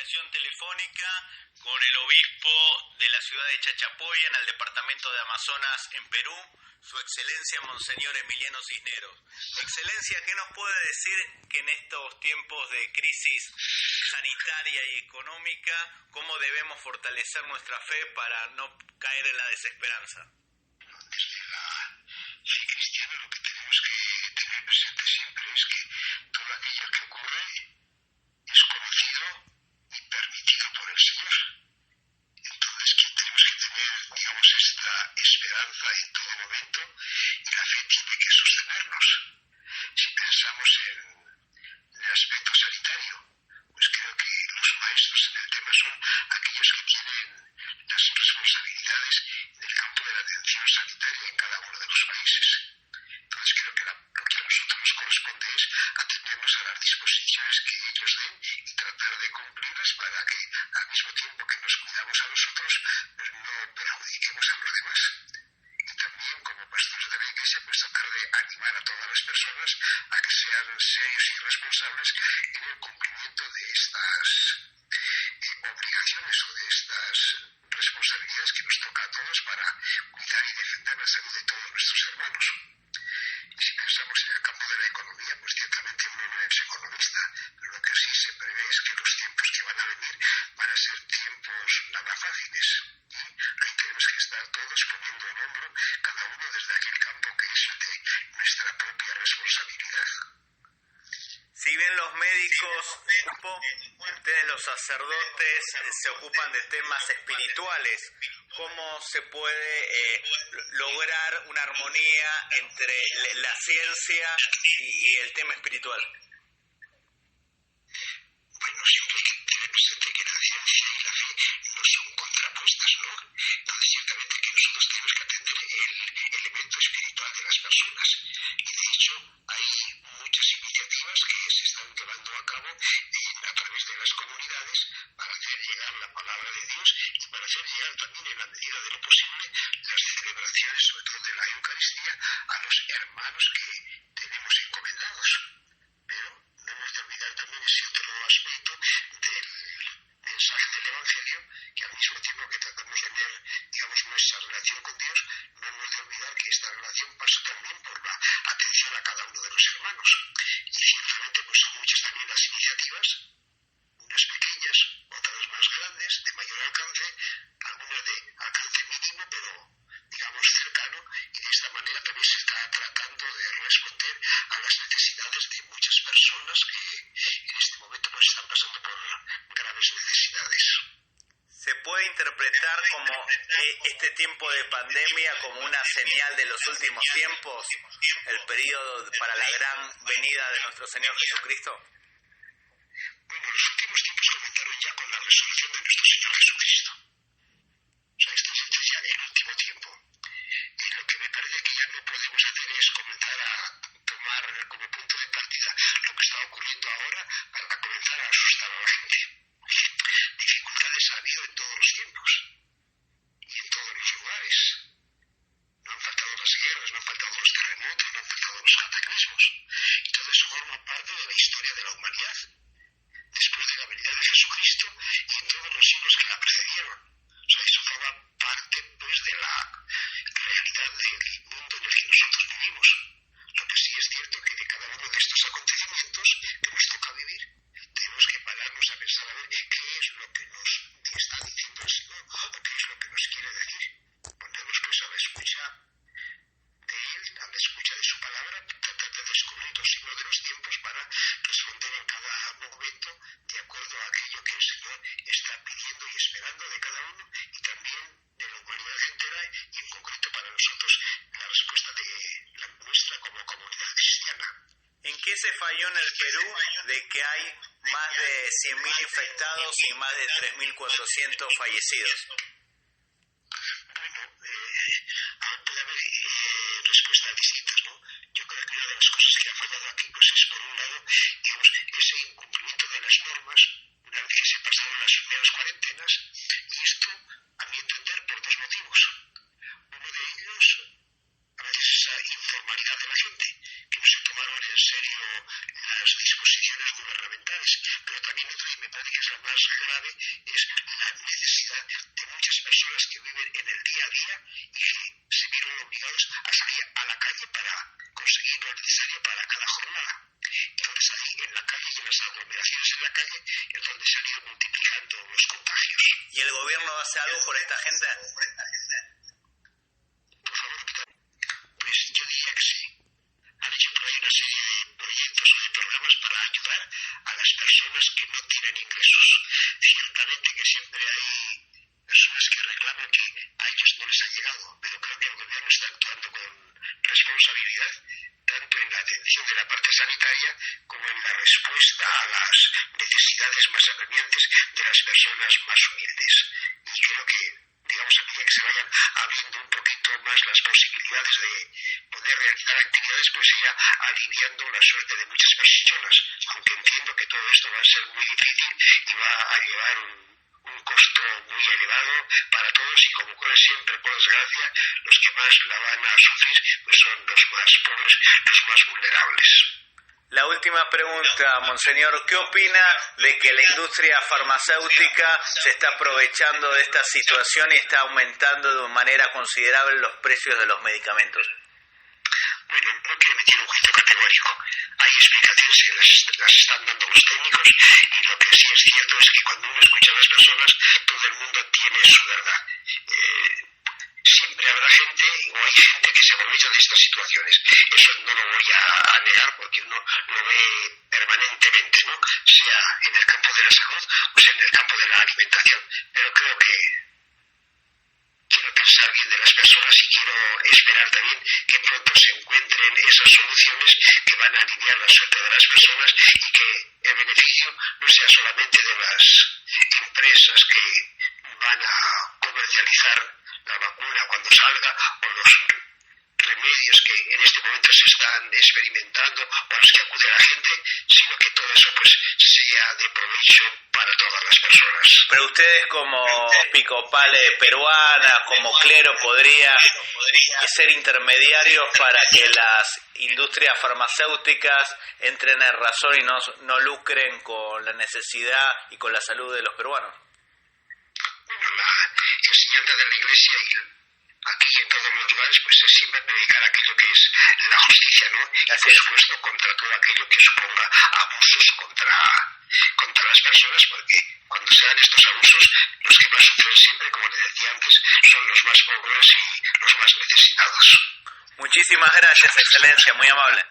comunicación telefónica con el obispo de la ciudad de Chachapoya, en el departamento de Amazonas, en Perú, su excelencia Monseñor Emiliano Cisneros. Excelencia, ¿qué nos puede decir que en estos tiempos de crisis sanitaria y económica, cómo debemos fortalecer nuestra fe para no caer en la desesperanza? Desde la fe cristiana lo que tenemos que tener presente siempre es que todo aquello que ocurre es conocido y permitido por el Señor. Entonces tenemos que tener, digamos, esta esperanza en todo momento, y la fe tiene que sostenernos. Si pensamos en el aspecto sanitario, pues creo que los maestros en el tema son aquellos que tienen las responsabilidades en el campo de la atención sanitaria en cada uno de los países. Entonces creo que lo que a nosotros nos corresponde es atendernos a las disposiciones que ellos den y tratar de cumplirlas para que, al mismo tiempo que nos cuidamos a nosotros, pues no perjudiquemos a los demás. Y también, como pastores de la Iglesia, pues tratar de animar a todas las personas a que sean serios y responsables en el cumplimiento de estas obligaciones o de estas responsabilidades que nos toca a todos para cuidar y defender la salud de todos nuestros hermanos. Y si pensamos en el campo de la economía, pues ciertamente uno no es economista, pero lo que sí se prevé es que los tiempos que van a venir van a ser tiempos nada fáciles. Y ahí tenemos que estar todos poniendo el hombro, cada uno desde aquel campo que es de nuestra propia responsabilidad. Si bien los médicos, ustedes los sacerdotes se ocupan de temas espirituales, ¿cómo se puede lograr una armonía entre la ciencia y el tema espiritual? Bueno, siempre hay que tener presente que la ciencia y la fe no son contrapuestas, ¿no? Entonces, ciertamente que nosotros tenemos que atender el elemento espiritual de las personas. Y de hecho, hay muchas iniciativas que se están llevando a cabo a través de las comunidades para hacer llegar la palabra de Dios y para hacer llegar también, en la medida de lo posible, las celebraciones, sobre todo de la Eucaristía, a los hermanos que tenemos encomendados. Pero no hemos de olvidar también ese otro aspecto del mensaje del Evangelio, que al mismo tiempo que tratamos de ver, digamos, nuestra relación con Dios, no hemos de olvidar que esta relación pasa también por la atención a cada uno de los hermanos. Y ciertamente pues son muchas también las iniciativas, unas pequeñas, otras más grandes, de mayor alcance, algunas de alcance mínimo, pero digamos cercano, y de esta manera también se está tratando de responder a las necesidades de muchas personas que en este momento pues están pasando por graves necesidades. ¿Se puede interpretar como este tiempo de pandemia como una señal de los últimos tiempos, el periodo para la gran venida de nuestro Señor Jesucristo? Bueno, los últimos tiempos comenzaron ya con la resurrección de nuestro Señor Jesucristo. O sea, esto es ya el último tiempo. Y lo que me parece que ya no podemos hacer es comenzar a tomar como punto de partida lo que está ocurriendo ahora para comenzar a asustar a la gente. Dificultades ha habido en todos los tiempos y en todos los lugares. No han faltado las guerras, no han faltado los terremotos, no han faltado los cataclismos. Y todo eso forma parte de la historia de la humanidad, después de la venida de Jesucristo y en todos los siglos que la precedieron. O sea, eso forma parte pues de la realidad del mundo en el que nosotros vivimos. Lo que sí es cierto que de cada uno de estos acontecimientos que nos toca vivir, tenemos que pararnos a pensar a ver qué es lo que nos está diciendo el Señor o qué es lo que nos quiere decir. Ponernos pues a la escucha de Él, a la escucha de su palabra, tratar de descubrir los signos de los tiempos para responder en cada momento de acuerdo a aquello que el Señor está pidiendo y esperando de cada uno y también de la humanidad entera y en concreto para nosotros la respuesta de la nuestra como comunidad cristiana. ¿En qué se falló en el Perú de que hay más de 100.000 infectados y más de 3.400 fallecidos? Bueno, puede haber respuestas distintas, ¿no? Yo creo que una de las cosas que ha fallado aquí pues es, por un lado, digamos, ese incumplimiento de las normas una vez que se pasaron las primeras cuarentenas, y esto, a mi entender, por dos motivos. Uno de ellos, a veces esa informalidad de la gente, que no se tomaron en serio las disposiciones gubernamentales, pero también otro, y me parece que es la más grave, es la necesidad de muchas personas que viven en el día a día y que se vieron obligados a salir a la calle para conseguir lo necesario para cada jornada. Entonces ahí en la calle y en las aglomeraciones en la calle es donde se han ido multiplicando los contagios. ¿Y el gobierno hace algo por esta gente? Por favor, pues yo diría que sí. Han hecho por ahí una serie de proyectos o de programas para ayudar a las personas que no tienen ingresos. Ciertamente que siempre hay personas que reclaman que a ellos no les ha llegado, pero creo que el gobierno está actuando con responsabilidad, tanto en la atención de la parte sanitaria como en la respuesta a las necesidades más apremiantes de las personas más humildes. Y creo que, digamos, a medida que se vayan abriendo un poquito más las posibilidades de poder realizar actividades, pues irá aliviando la suerte de muchas personas, aunque entiendo que todo esto va a ser muy difícil y va a llevar un costo muy elevado para todos, y como ocurre siempre, por desgracia, los que más la van a sufrir pues son los más pobres, los más vulnerables. La última pregunta, monseñor, ¿qué opina de que la industria farmacéutica se está aprovechando de esta situación y está aumentando de manera considerable los precios de los medicamentos? Bueno, no quiero emitir un juicio categórico. Hay explicaciones que las están dando los técnicos, y lo que sí es cierto es que cuando uno escucha a las personas, todo el mundo tiene su verdad. Siempre habrá gente, o hay gente que se aprovecha de estas situaciones. Eso no lo voy a negar, porque uno lo ve permanentemente, ¿no? Sea en el campo de la salud o sea en el campo de la alimentación. Pero creo que quiero pensar bien de las personas y quiero esperar también que pronto se encuentren esas soluciones que van a aliviar la suerte de las personas, y que el beneficio no sea solamente de las empresas que van a comercializar la vacuna cuando salga, o los remedios que en este momento se están experimentando o a los que acude la gente, sino que todo eso pues sea de provecho para todas las personas. Pero ustedes como Picopale peruana, como clero, podría ser intermediarios para que las industrias farmacéuticas entren en razón y no lucren con la necesidad y con la salud de los peruanos. Bueno, la enseñanza de la Iglesia y aquí en todos los lugares pues es siempre predicar aquello que es la justicia, ¿no? Y por supuesto contra todo aquello que suponga abusos contra las personas, porque cuando se dan estos abusos, los que más sufren siempre, como les decía antes, son los más pobres y los más necesitados. Muchísimas gracias, Excelencia, muy amable.